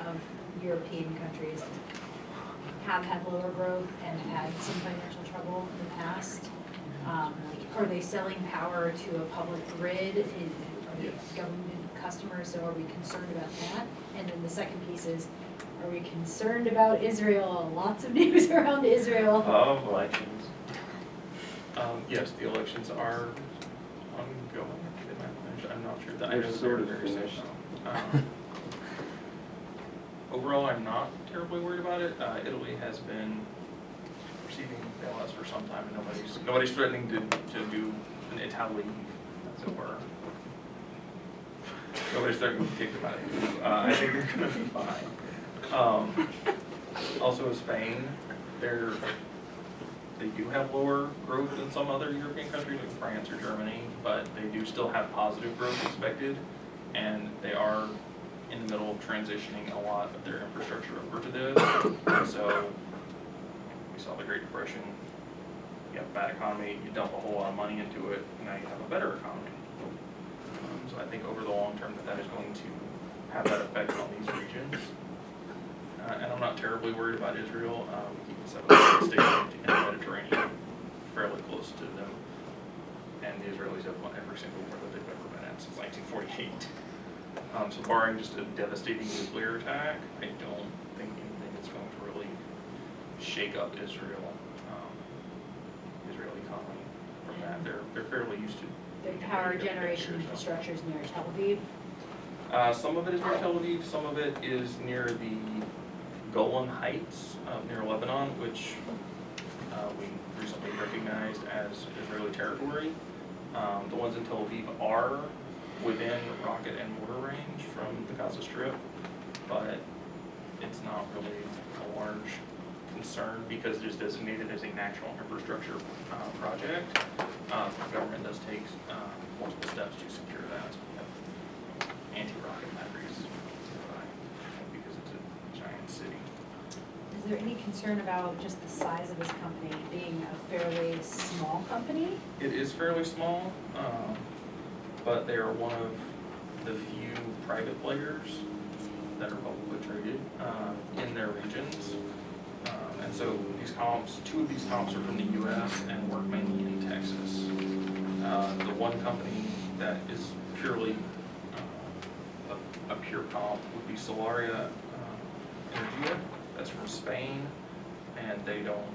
of European countries have had lower growth and had some financial trouble in the past. Are they selling power to a public grid? Are they government customers? So are we concerned about that? And then the second piece is, are we concerned about Israel? Lots of news around Israel. Of elections. Yes, the elections are ongoing. I'm not sure that I know They're sort of very finished. soon. Overall, I'm not terribly worried about it. Italy has been receiving bailouts for some time, and nobody's threatening to do an Italy, as it were. Nobody's threatening to take them out of EU. I think they're going to be fine. Also, Spain, they do have lower growth than some other European countries like France or Germany, but they do still have positive growth expected, and they are in the middle of transitioning a lot of their infrastructure over to this. And so we saw the Great Depression. You have a bad economy, you dump a whole lot of money into it, and now you have a better economy. So I think over the long term that is going to have that effect on these regions. And I'm not terribly worried about Israel. We keep the 7th state in the Mediterranean fairly close to them. And the Israelis have won every single war that they've ever been in since 1948. So barring just a devastating nuclear attack, I don't think anything is going to really shake up Israeli economy from that. They're fairly used to. The power generation infrastructure is near Tel Aviv. Some of it is near Tel Aviv, some of it is near the Golan Heights near Lebanon, which we recently recognized as Israeli territory. The ones in Tel Aviv are within rocket and mortar range from the Gaza Strip, but it's not really a large concern because it is designated as a national infrastructure project. The government does take multiple steps to secure that. We have anti-rocket batteries because it's a giant city. Is there any concern about just the size of this company being a fairly small company? It is fairly small, but they are one of the few private players that are publicly traded in their regions. And so these comps, 2 of these comps are from the US and work mainly in Texas. The one company that is purely a pure comp would be Solaria Energia. That's from Spain, and they don't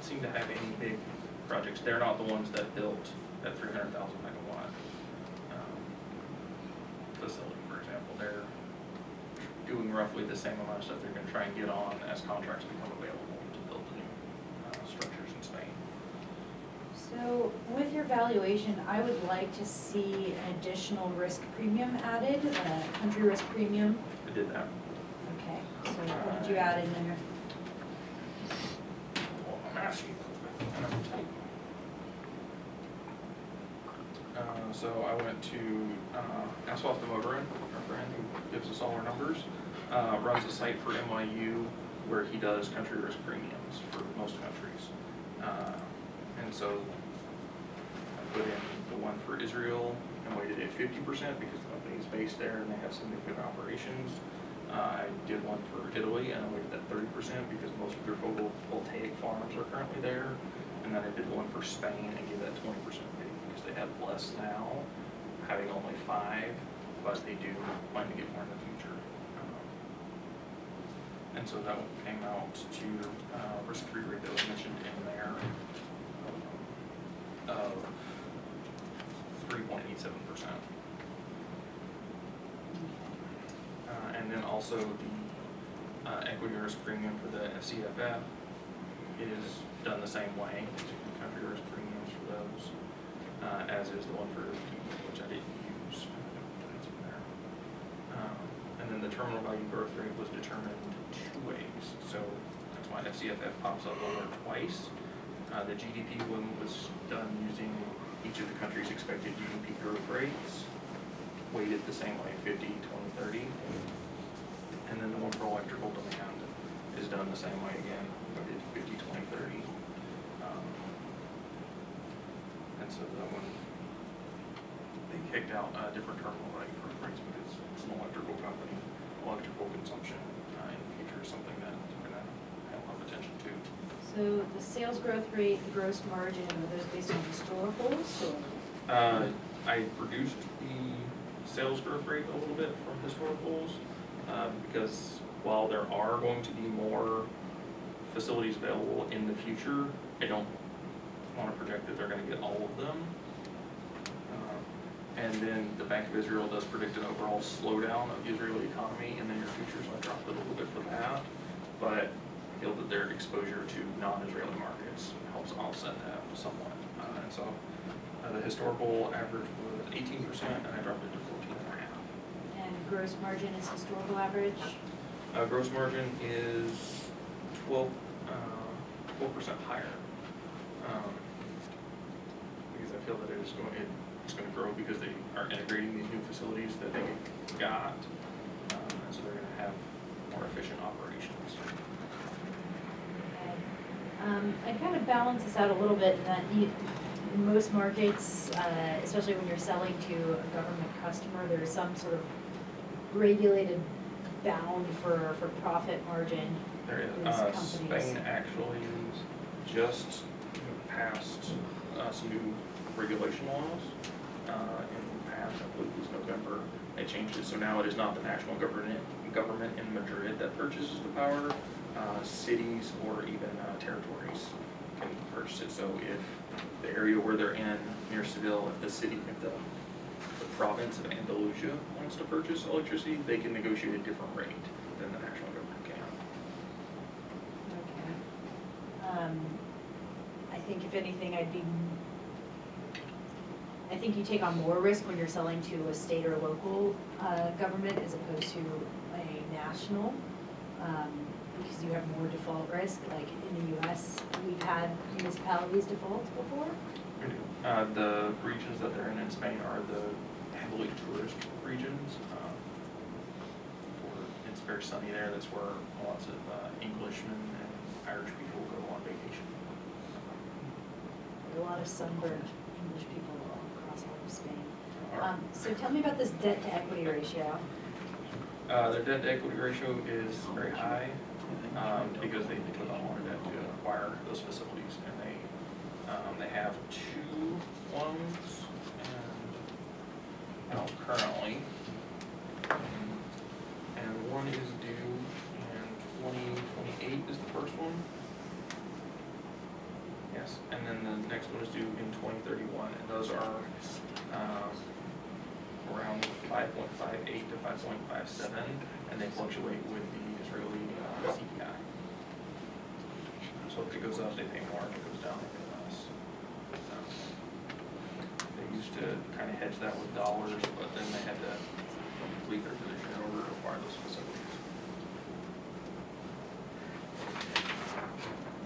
seem to have any big projects. They're not the ones that built that 300,000 megawatt facility, for example. They're doing roughly the same amount of stuff they're going to try and get on as contracts become available to build the new structures in Spain. So with your valuation, I would like to see an additional risk premium added, a country risk premium. I did that. Okay, so what did you add in there? Well, I'm asking. So I went to Asphalt the Motorin, our friend who gives us all our numbers, runs a site for NYU where he does country risk premiums for most countries. And so I put in the one for Israel and weighted it 50% because the company is based there and they have significant operations. I did one for Italy and I weighted that 30% because most of their photovoltaic farms are currently there. And then I did one for Spain and gave that 20% weighting because they have less now, having only 5, but they do plan to get more in the future. And so that one came out to risk-free rate that was mentioned in there of 3.87%. And then also the equity risk premium for the FCFF is done the same way, country risk premiums for those, as is the one for which I didn't use. That's in there. And then the terminal value growth rate was determined 2 ways. So that's why FCFF pops up over twice. The GDP one was done using each of the country's expected GDP growth rates, weighted the same way, 50, 20, 30. And then the one for electrical demand is done the same way again, weighted 50, 20, 30. And so that one, they kicked out a different terminal that I can reference, but it's an electrical company. Electrical consumption in the future is something that we're gonna have a lot of attention to. So the sales growth rate, the gross margin, are those based on historicals or? I reduced the sales growth rate a little bit from historicals, because while there are going to be more facilities available in the future, I don't want to project that they're going to get all of them. And then the Bank of Israel does predict an overall slowdown of the Israeli economy in the near future, so I dropped it a little bit for that. But I feel that their exposure to non-Israeli markets helps offset that somewhat. And so the historical average was 18%, and I dropped it to 14.5%. And gross margin is historical average? Gross margin is 12% higher. Because I feel that it's going to grow because they are integrating these new facilities that they got, and so they're going to have more efficient operations. Okay. I kind of balance this out a little bit in that in most markets, especially when you're selling to a government customer, there's some sort of regulated bound for profit margin. There is. These companies. Spain actually just passed some new regulation laws. In the past, I believe it was November, they changed it. So now it is not the national government in Madrid that purchases the power. Cities or even territories can purchase it. So if the area where they're in, near Seville, if the province of Andalusia wants to purchase electricity, they can negotiate a different rate than the national government can. Okay. I think if anything, I think you take on more risk when you're selling to a state or local government as opposed to a national, because you have more default risk. Like in the US, we've had municipalities default before. We do. The regions that they're in Spain are the heavily tourist regions. It's very sunny there. That's where lots of Englishmen and Irish people go on vacation. There are a lot of sunburned English people all across all of Spain. So tell me about this debt to equity ratio. Their debt to equity ratio is very high because they took on more debt to acquire those facilities, and they have 2 loans and currently, and one is due in 2028 is the first one. Yes, and then the next one is due in 2031, and those are around 5.58 to 5.57, and they fluctuate with the Israeli CPI. So if it goes up, they pay more. If it goes down, they pay less. They used to kind of hedge that with dollars, but then they had to complete their position in order to acquire those facilities.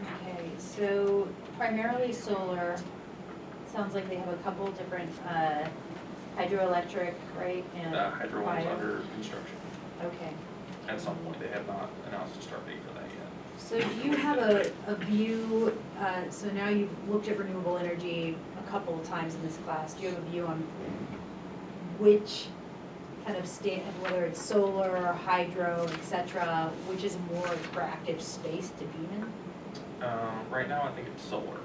Okay, so primarily solar. Sounds like they have a couple different hydroelectric, right? And Hydro one's bio. under construction. Okay. At some point, they have not announced a start date for that yet. So do you have a view, so now you've looked at renewable energy a couple of times in this class. Do you have a view on which kind of state, whether it's solar, hydro, et cetera, which is a more attractive space to be in? Right now, I think it's solar.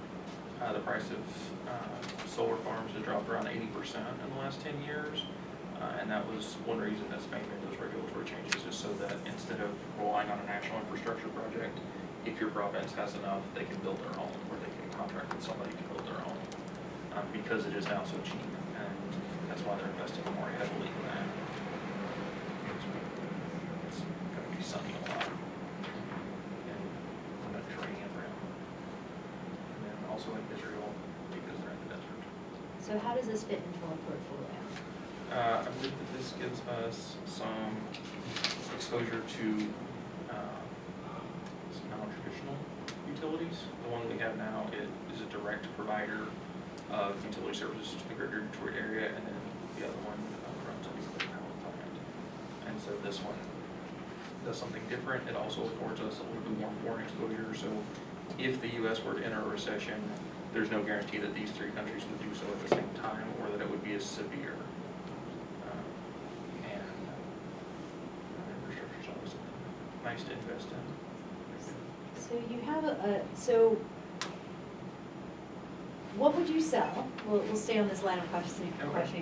The price of solar farms has dropped around 80% in the last 10 years. And that was one reason that Spain made those regulatory changes, is so that instead of relying on a national infrastructure project, if your province has enough, they can build their own, or they can contract with somebody to build their own, because it is now so cheap, and that's why they're investing more heavily in that. It's going to be sunny a lot in the Mediterranean realm, and then also in Israel because they're in the desert. So how does this fit into our portfolio? I believe that this gives us some exposure to some non-traditional utilities. The one we have now is a direct provider of utility services to the greater Detroit area, and then the other one runs a nuclear power plant. And so this one does something different. It also affords us a little bit more foreign exposure. So if the U.S. were to enter a recession, there's no guarantee that these 3 countries would do so at the same time, or that it would be as severe. nice to invest in. So you have so what would you sell? We'll stay on this line of questioning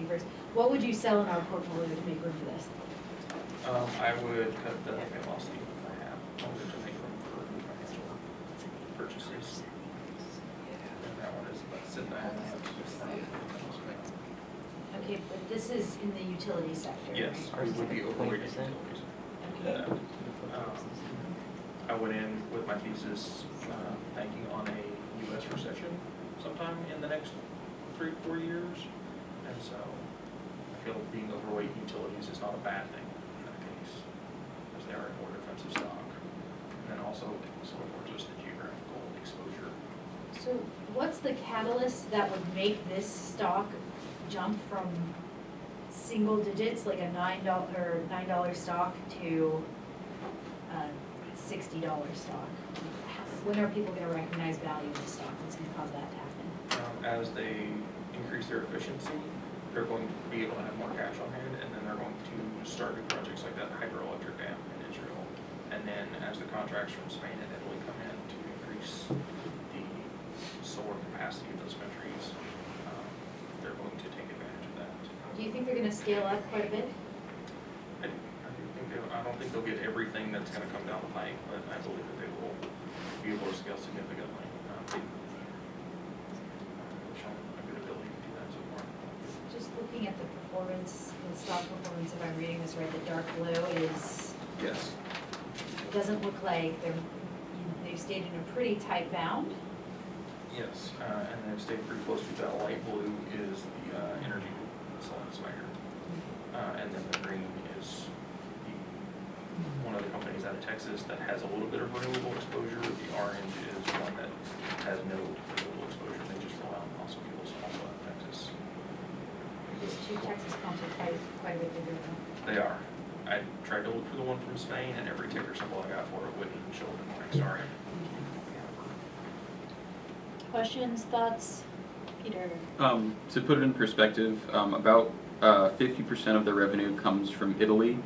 first. What would you sell in our portfolio to make room for this? I would cut the velocity by half, in order to make room for financial purchases. And that one is about set that. Okay, but this is in the utility sector. Yes, we would be overweighted utilities. Okay. I went in with my thesis banking on a U.S. recession sometime in the next 3 to 4 years, and so I feel being overweight utilities is not a bad thing in that case, because they are a more defensive stock, and then also sort of just the geographical exposure. So what's the catalyst that would make this stock jump from single digits, like a $9 stock, to a $60 stock? When are people going to recognize value in the stock? What's going to cause that to happen? As they increase their efficiency, they're going to be able to have more cash on hand, and then they're going to start new projects like that hydroelectric dam in Israel. And then as the contracts from Spain and Italy come in to increase the solar capacity of those countries, they're going to take advantage of that. Do you think they're going to scale up quite a bit? I don't think they'll get everything that's going to come down the pike, but I believe that they will be able to scale significantly. They've shown a good ability to do that so far. Just looking at the performance, the stock performance, if I'm reading this right, the dark blue is, Yes. it doesn't look like they've stayed in a pretty tight bound. Yes, and they've stayed pretty close to that. Light blue is the energy swagger, and then the green is one of the companies out of Texas that has a little bit of renewable exposure. The orange is one that has no renewable exposure. They just rely on fossil fuels, also out of Texas. These two Texas comps are quite a bit bigger than. They are. I tried to look for the one from Spain, and every ticker symbol I got for it wouldn't show up in the next RN. Questions, thoughts? Peter? To put it in perspective, about 50% of the revenue comes from Italy,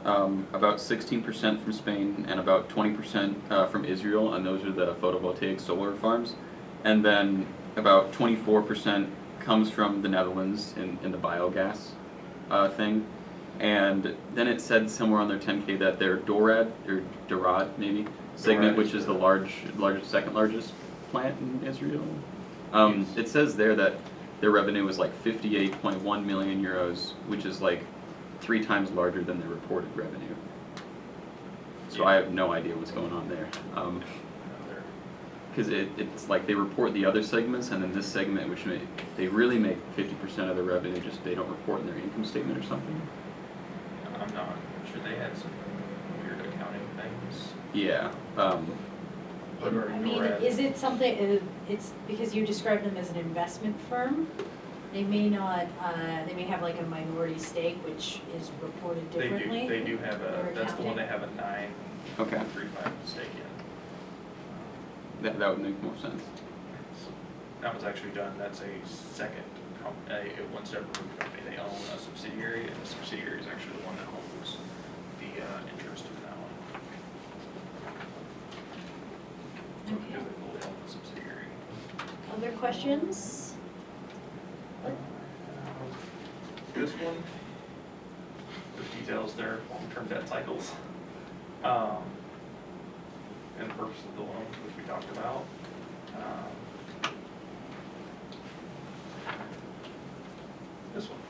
about 16% from Spain, and about 20% from Israel, and those are the photovoltaic solar farms. And then about 24% comes from the Netherlands in the biogas thing. And then it said somewhere on their 10K that their Dorad maybe, segment, which is the second largest plant in Israel. Yes. It says there that their revenue was like 58.1 million euros, which is like 3 times larger than their reported revenue. So Yeah. I have no idea what's going on there. Because it's like they report the other segments, and then this segment, which they really make 50% of their revenue, just they don't report in their income statement or something. I'm not sure. They had some weird accounting things. Yeah. I mean, is it something, it's because you described them as an investment firm? They may not, they may have like a minority stake, which is reported differently? They do have that's the one they have a 9.35 stake in. That would make more sense. That was actually done, that's a second one step removed company. They own a subsidiary, and the subsidiary is actually the one that holds the interest in that one. Okay. Because they fully own the subsidiary. Other questions? This one, the details there, long-term debt cycles, and the purpose of the loans, which we talked about. This one,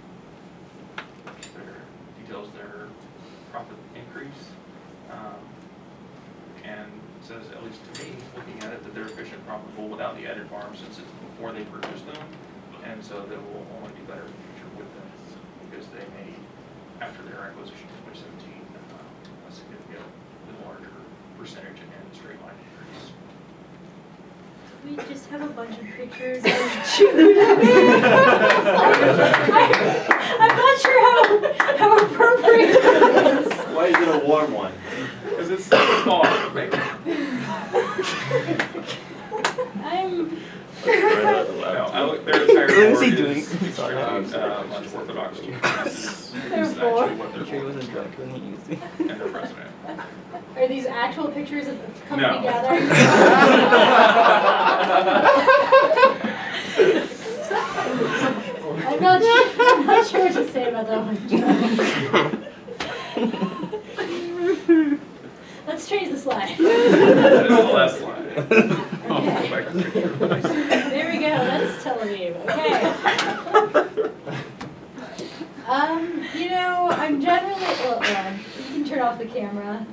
their details their profit increase, and says, at least to me, looking at it, that they're efficient, profitable without the added farm, since it's before they purchased them, and so they will only be better in the future with them, because they made, after their acquisition in 2017, a significantly larger percentage and straight line increase. We just have a bunch of pictures of Jude. I'm not sure how appropriate it is. Why is it a warm one? Because it's so small, maybe. I'm No, their entire What is he board doing? is extremely much Orthodox Jews. This They're is four. actually what they're Sure he for, wasn't drunk when he used it. and their president. Are these actual pictures of coming No. together? I'm not sure what to say about that one. Let's change the slide. Last line. Okay. Back to picture, please. There we go, that's Tel Aviv, okay. You know, I'm generally, well, you can turn off the camera.